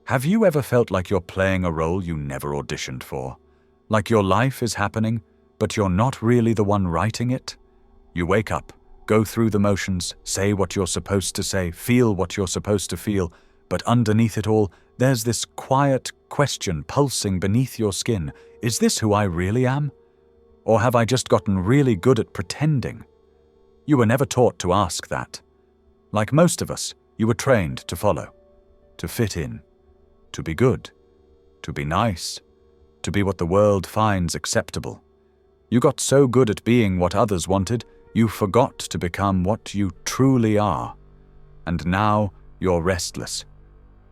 Have you ever felt like you're playing a role you never auditioned for? Like your life is happening, but you're not really the one writing it? You wake up, go through the motions, say what you're supposed to say, feel what you're supposed to feel, but underneath it all, there's this quiet question pulsing beneath your skin. Is this who I really am? Or have I just gotten really good at pretending? You were never taught to ask that. Like most of us, you were trained to follow, to fit in, to be good, to be nice, to be what the world finds acceptable. You got so good at being what others wanted, you forgot to become what you truly are. And now you're restless.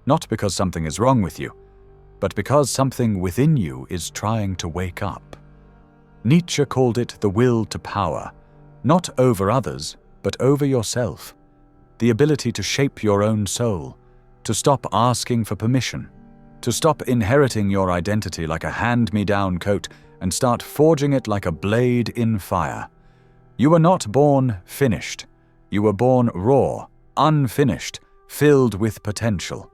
Not because something is wrong with you, but because something within you is trying to wake up. Nietzsche called it the will to power, not over others, but over yourself. The ability to shape your own soul, to stop asking for permission, to stop inheriting your identity like a hand-me-down coat and start forging it like a blade in fire. You were not born finished. You were born raw, unfinished, filled with potential.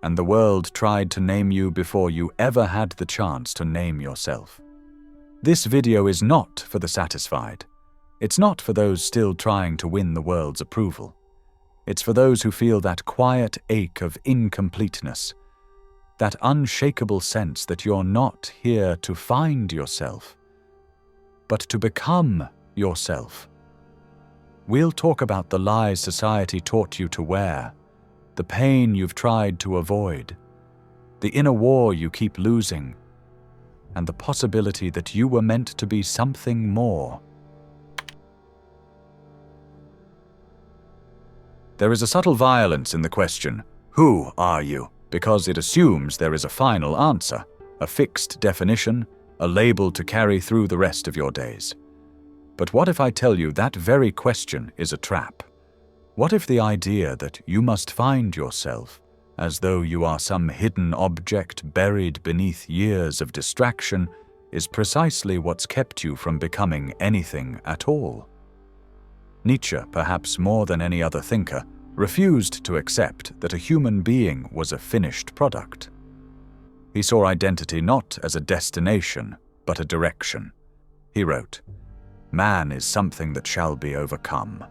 And the world tried to name you before you ever had the chance to name yourself. This video is not for the satisfied. It's not for those still trying to win the world's approval. It's for those who feel that quiet ache of incompleteness, that unshakable sense that you're not here to find yourself, but to become yourself. We'll talk about the lies society taught you to wear, the pain you've tried to avoid, the inner war you keep losing, and the possibility that you were meant to be something more. There is a subtle violence in the question, who are you? Because it assumes there is a final answer, a fixed definition, a label to carry through the rest of your days. But what if I tell you that very question is a trap? What if the idea that you must find yourself, as though you are some hidden object buried beneath years of distraction, is precisely what's kept you from becoming anything at all? Nietzsche, perhaps more than any other thinker, refused to accept that a human being was a finished product. He saw identity not as a destination, but a direction. He wrote, "Man is something that shall be overcome."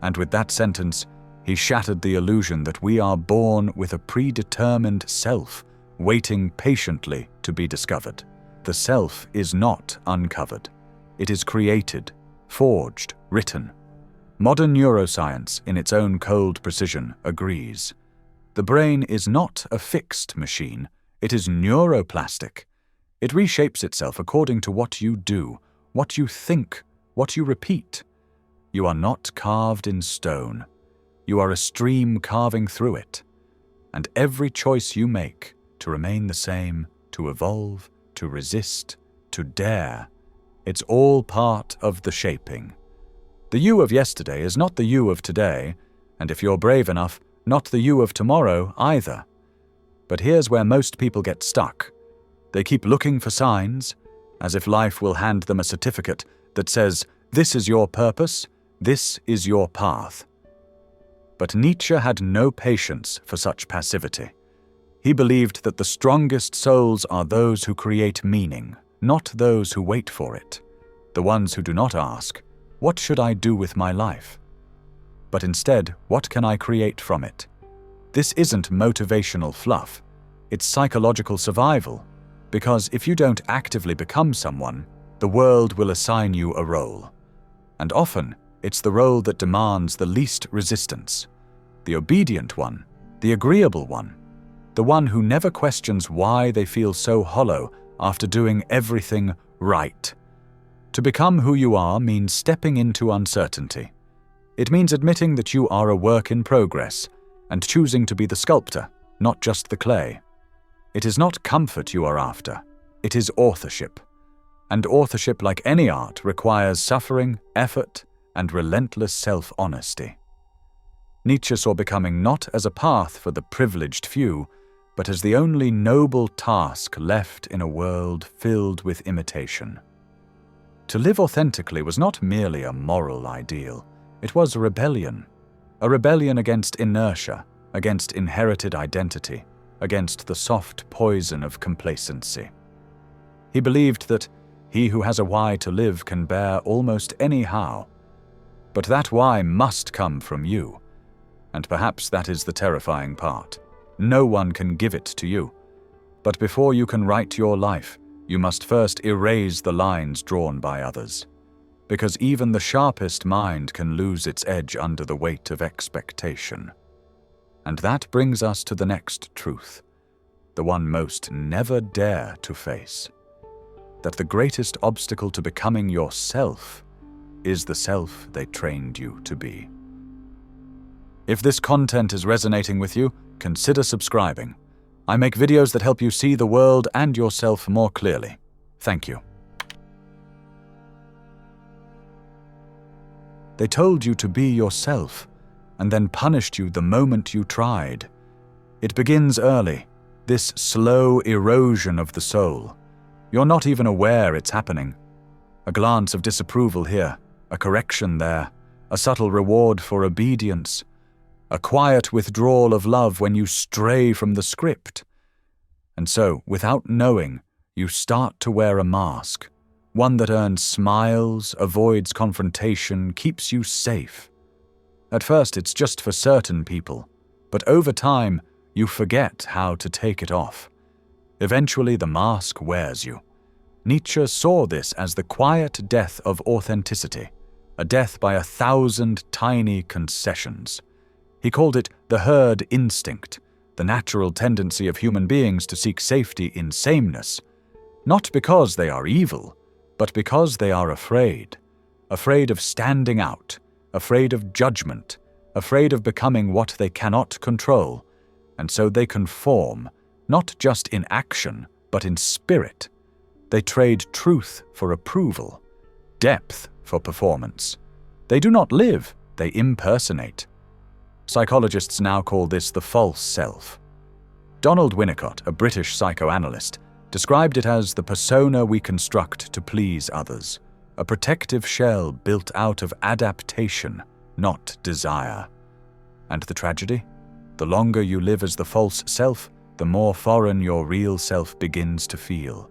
And with that sentence, he shattered the illusion that we are born with a predetermined self, waiting patiently to be discovered. The self is not uncovered. It is created, forged, written. Modern neuroscience, in its own cold precision, agrees. The brain is not a fixed machine. It is neuroplastic. It reshapes itself according to what you do, what you think, what you repeat. You are not carved in stone. You are a stream carving through it. And every choice you make, to remain the same, to evolve, to resist, to dare, it's all part of the shaping. The you of yesterday is not the you of today, and if you're brave enough, not the you of tomorrow either. But here's where most people get stuck. They keep looking for signs, as if life will hand them a certificate that says, this is your purpose, this is your path. But Nietzsche had no patience for such passivity. He believed that the strongest souls are those who create meaning, not those who wait for it, the ones who do not ask, what should I do with my life? But instead, what can I create from it? This isn't motivational fluff. It's psychological survival. Because if you don't actively become someone, the world will assign you a role. And often, it's the role that demands the least resistance. The obedient one, the agreeable one, the one who never questions why they feel so hollow after doing everything right. To become who you are means stepping into uncertainty. It means admitting that you are a work in progress and choosing to be the sculptor, not just the clay. It is not comfort you are after, it is authorship. And authorship, like any art, requires suffering, effort, and relentless self-honesty. Nietzsche saw becoming not as a path for the privileged few, but as the only noble task left in a world filled with imitation. To live authentically was not merely a moral ideal, it was a rebellion against inertia, against inherited identity, against the soft poison of complacency. He believed that he who has a why to live can bear almost any how, but that why must come from you, and perhaps that is the terrifying part. No one can give it to you, but before you can write your life, you must first erase the lines drawn by others, because even the sharpest mind can lose its edge under the weight of expectation. And that brings us to the next truth, the one most never dare to face, that the greatest obstacle to becoming yourself is the self they trained you to be. If this content is resonating with you, consider subscribing. I make videos that help you see the world and yourself more clearly. Thank you. They told you to be yourself, and then punished you the moment you tried. It begins early, this slow erosion of the soul. You're not even aware it's happening. A glance of disapproval here, a correction there, a subtle reward for obedience, a quiet withdrawal of love when you stray from the script. And so, without knowing, you start to wear a mask, one that earns smiles, avoids confrontation, keeps you safe. At first, it's just for certain people, but over time, you forget how to take it off. Eventually, the mask wears you. Nietzsche saw this as the quiet death of authenticity, a death by 1,000 tiny concessions. He called it the herd instinct, the natural tendency of human beings to seek safety in sameness, not because they are evil, but because they are afraid of standing out, afraid of judgment, afraid of becoming what they cannot control, and so they conform, not just in action, but in spirit. They trade truth for approval, depth for performance. They do not live, they impersonate. Psychologists now call this the false self. Donald Winnicott, a British psychoanalyst, described it as the persona we construct to please others, a protective shell built out of adaptation, not desire. And the tragedy? The longer you live as the false self, the more foreign your real self begins to feel.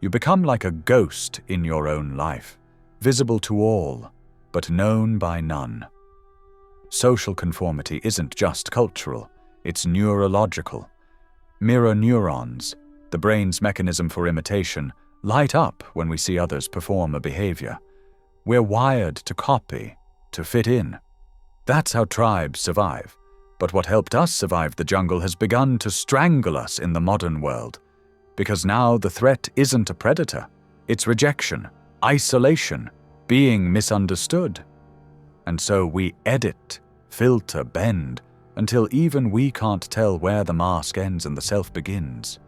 You become like a ghost in your own life, visible to all, but known by none. Social conformity isn't just cultural, it's neurological. Mirror neurons, the brain's mechanism for imitation, light up when we see others perform a behavior. We're wired to copy, to fit in. That's how tribes survive. But what helped us survive the jungle has begun to strangle us in the modern world. Because now the threat isn't a predator, it's rejection, isolation, being misunderstood. And so we edit, filter, bend, until even we can't tell where the mask ends and the self begins.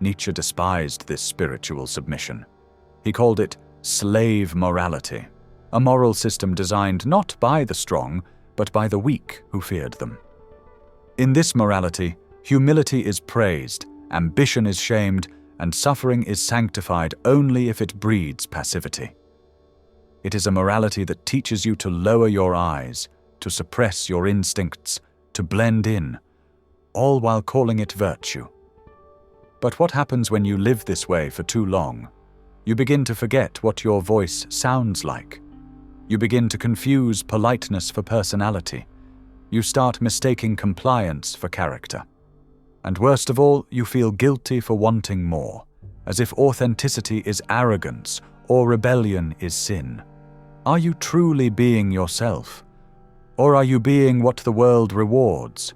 Nietzsche despised this spiritual submission. He called it slave morality, a moral system designed not by the strong, but by the weak who feared them. In this morality, humility is praised, ambition is shamed, and suffering is sanctified only if it breeds passivity. It is a morality that teaches you to lower your eyes, to suppress your instincts, to blend in, all while calling it virtue. But what happens when you live this way for too long? You begin to forget what your voice sounds like. You begin to confuse politeness for personality. You start mistaking compliance for character. And worst of all, you feel guilty for wanting more, as if authenticity is arrogance or rebellion is sin. Are you truly being yourself? Or are you being what the world rewards?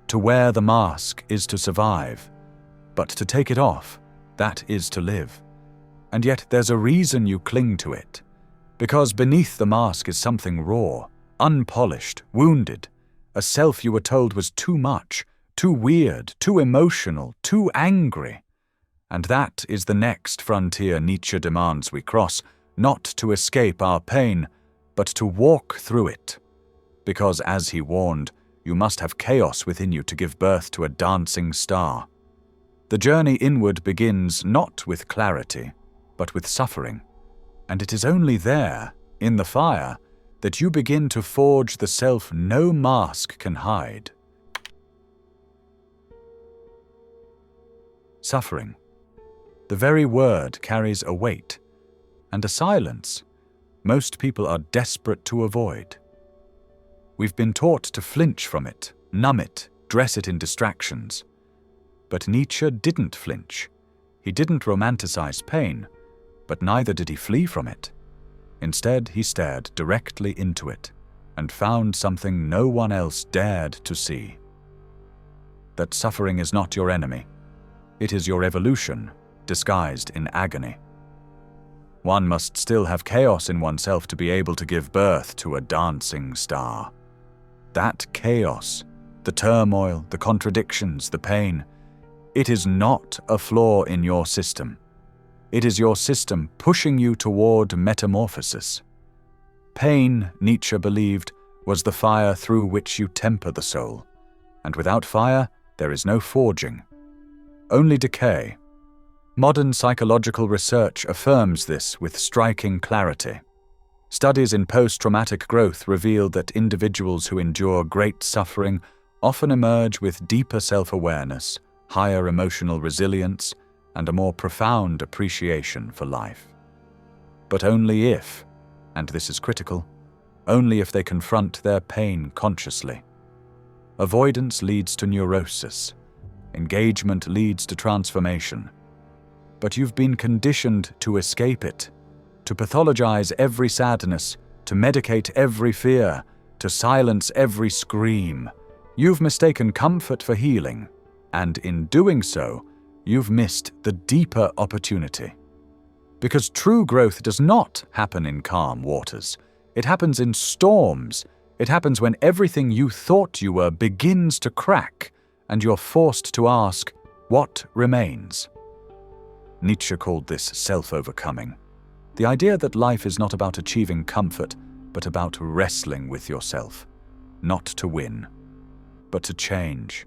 To wear the mask is to survive, but to take it off, that is to live. And yet there's a reason you cling to it. Because beneath the mask is something raw, unpolished, wounded, a self you were told was too much, too weird, too emotional, too angry. And that is the next frontier Nietzsche demands we cross, not to escape our pain, but to walk through it. Because, as he warned, you must have chaos within you to give birth to a dancing star. The journey inward begins not with clarity, but with suffering. And it is only there, in the fire, that you begin to forge the self no mask can hide. suffering. The very word carries a weight, and a silence most people are desperate to avoid. We've been taught to flinch from it, numb it, dress it in distractions. But Nietzsche didn't flinch. He didn't romanticize pain, but neither did he flee from it. Instead, he stared directly into it and found something no one else dared to see. That suffering is not your enemy. It is your evolution, disguised in agony. One must still have chaos in oneself to be able to give birth to a dancing star. That chaos, the turmoil, the contradictions, the pain, it is not a flaw in your system. It is your system pushing you toward metamorphosis. Pain, Nietzsche believed, was the fire through which you temper the soul, and without fire, there is no forging, only decay. Modern psychological research affirms this with striking clarity. Studies in post-traumatic growth reveal that individuals who endure great suffering often emerge with deeper self-awareness, higher emotional resilience, and a more profound appreciation for life. But only if, and this is critical, only if they confront their pain consciously. Avoidance leads to neurosis. Engagement leads to transformation. But you've been conditioned to escape it, to pathologize every sadness, to medicate every fear, to silence every scream. You've mistaken comfort for healing, and in doing so, you've missed the deeper opportunity. Because true growth does not happen in calm waters. It happens in storms. It happens when everything you thought you were begins to crack, and you're forced to ask, what remains? Nietzsche called this self-overcoming. The idea that life is not about achieving comfort, but about wrestling with yourself. Not to win, but to change.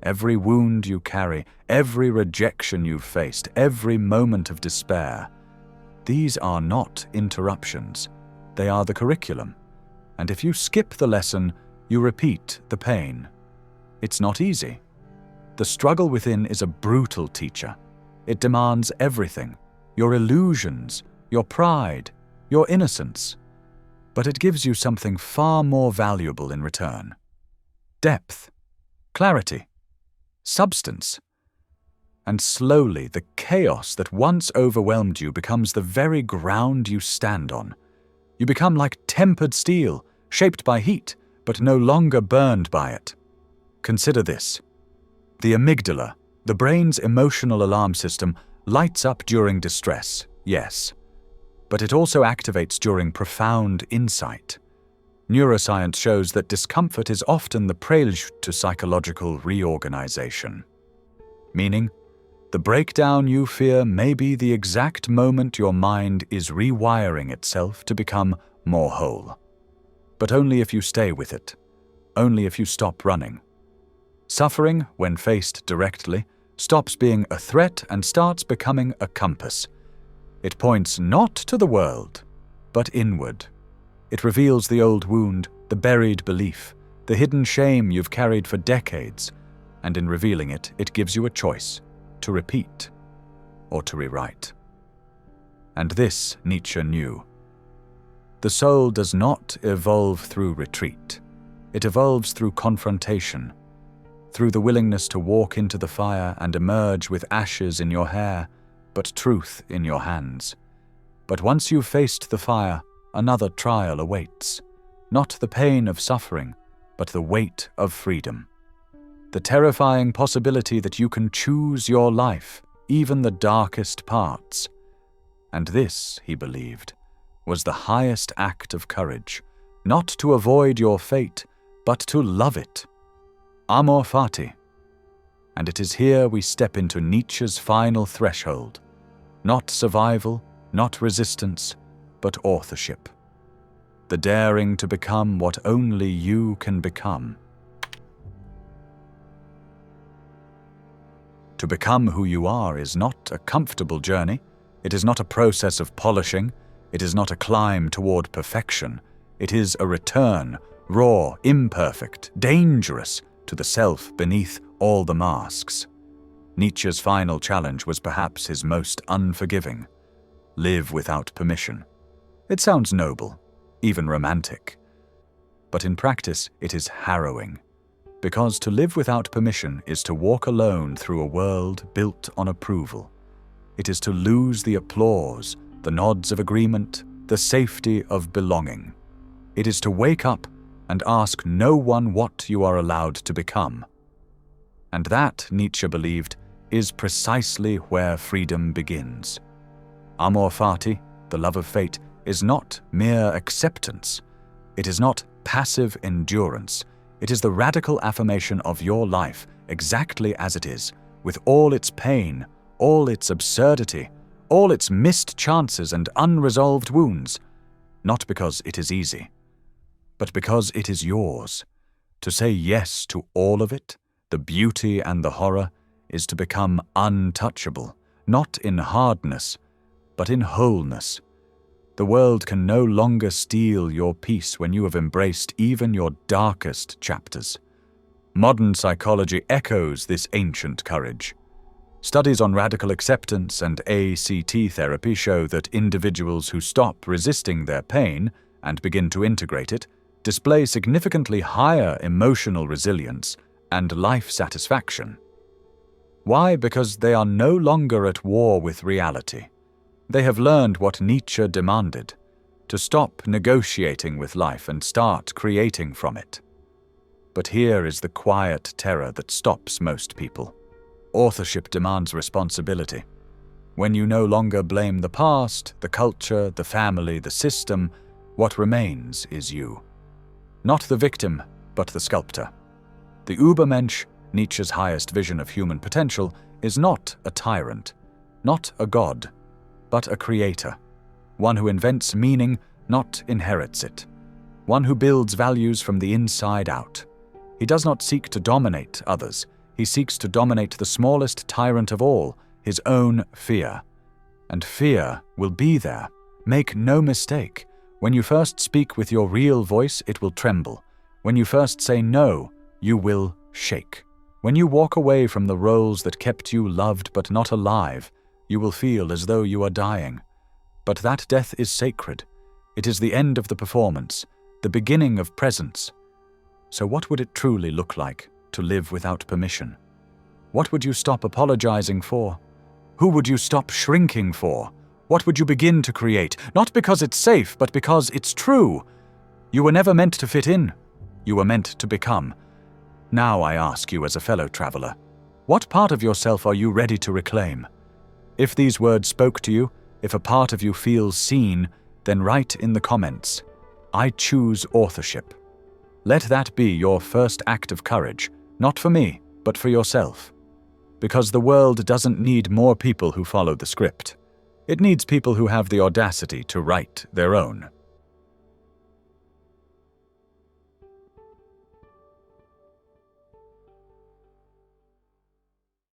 Every wound you carry, every rejection you've faced, every moment of despair, these are not interruptions. They are the curriculum. And if you skip the lesson, you repeat the pain. It's not easy. The struggle within is a brutal teacher. It demands everything, your illusions, your pride, your innocence. But it gives you something far more valuable in return. Depth, clarity, substance. And slowly, the chaos that once overwhelmed you becomes the very ground you stand on. You become like tempered steel, shaped by heat, but no longer burned by it. Consider this. The amygdala, the brain's emotional alarm system, lights up during distress, yes, but it also activates during profound insight. Neuroscience shows that discomfort is often the prelude to psychological reorganization. Meaning, the breakdown you fear may be the exact moment your mind is rewiring itself to become more whole. But only if you stay with it, only if you stop running. Suffering, when faced directly, stops being a threat and starts becoming a compass. It points not to the world, but inward. It reveals the old wound, the buried belief, the hidden shame you've carried for decades, and in revealing it, it gives you a choice, to repeat or to rewrite. And this Nietzsche knew. The soul does not evolve through retreat. It evolves through confrontation, through the willingness to walk into the fire and emerge with ashes in your hair, but truth in your hands. But once you've faced the fire, another trial awaits. Not the pain of suffering, but the weight of freedom. The terrifying possibility that you can choose your life, even the darkest parts. And this, he believed, was the highest act of courage, not to avoid your fate, but to love it. Amor fati. And it is here we step into Nietzsche's final threshold. Not survival, not resistance, but authorship. The daring to become what only you can become. To become who you are is not a comfortable journey. It is not a process of polishing. It is not a climb toward perfection. It is a return, raw, imperfect, dangerous, to the self beneath all the masks. Nietzsche's final challenge was perhaps his most unforgiving. Live without permission. It sounds noble, even romantic. But in practice, it is harrowing. Because to live without permission is to walk alone through a world built on approval. It is to lose the applause, the nods of agreement, the safety of belonging. It is to wake up and ask no one what you are allowed to become. And that, Nietzsche believed, is precisely where freedom begins. Amor fati, the love of fate, is not mere acceptance. It is not passive endurance. It is the radical affirmation of your life exactly as it is, with all its pain, all its absurdity, all its missed chances and unresolved wounds, not because it is easy, but because it is yours. To say yes to all of it, the beauty and the horror, is to become untouchable, not in hardness, but in wholeness. The world can no longer steal your peace when you have embraced even your darkest chapters. Modern psychology echoes this ancient courage. Studies on radical acceptance and ACT therapy show that individuals who stop resisting their pain and begin to integrate it display significantly higher emotional resilience and life satisfaction. Why? Because they are no longer at war with reality. They have learned what Nietzsche demanded, to stop negotiating with life and start creating from it. But here is the quiet terror that stops most people. Authorship demands responsibility. When you no longer blame the past, the culture, the family, the system, what remains is you. Not the victim, but the sculptor. The Übermensch, Nietzsche's highest vision of human potential, is not a tyrant, not a god, but a creator. One who invents meaning, not inherits it. One who builds values from the inside out. He does not seek to dominate others. He seeks to dominate the smallest tyrant of all, his own fear. And fear will be there. Make no mistake. When you first speak with your real voice, it will tremble. When you first say no, you will shake. When you walk away from the roles that kept you loved but not alive, you will feel as though you are dying. But that death is sacred. It is the end of the performance, the beginning of presence. So what would it truly look like to live without permission? What would you stop apologizing for? Who would you stop shrinking for? What would you begin to create? Not because it's safe, but because it's true. You were never meant to fit in. You were meant to become. Now I ask you as a fellow traveler, what part of yourself are you ready to reclaim? If these words spoke to you, if a part of you feels seen, then write in the comments, I choose authorship. Let that be your first act of courage, not for me, but for yourself. Because the world doesn't need more people who follow the script. It needs people who have the audacity to write their own.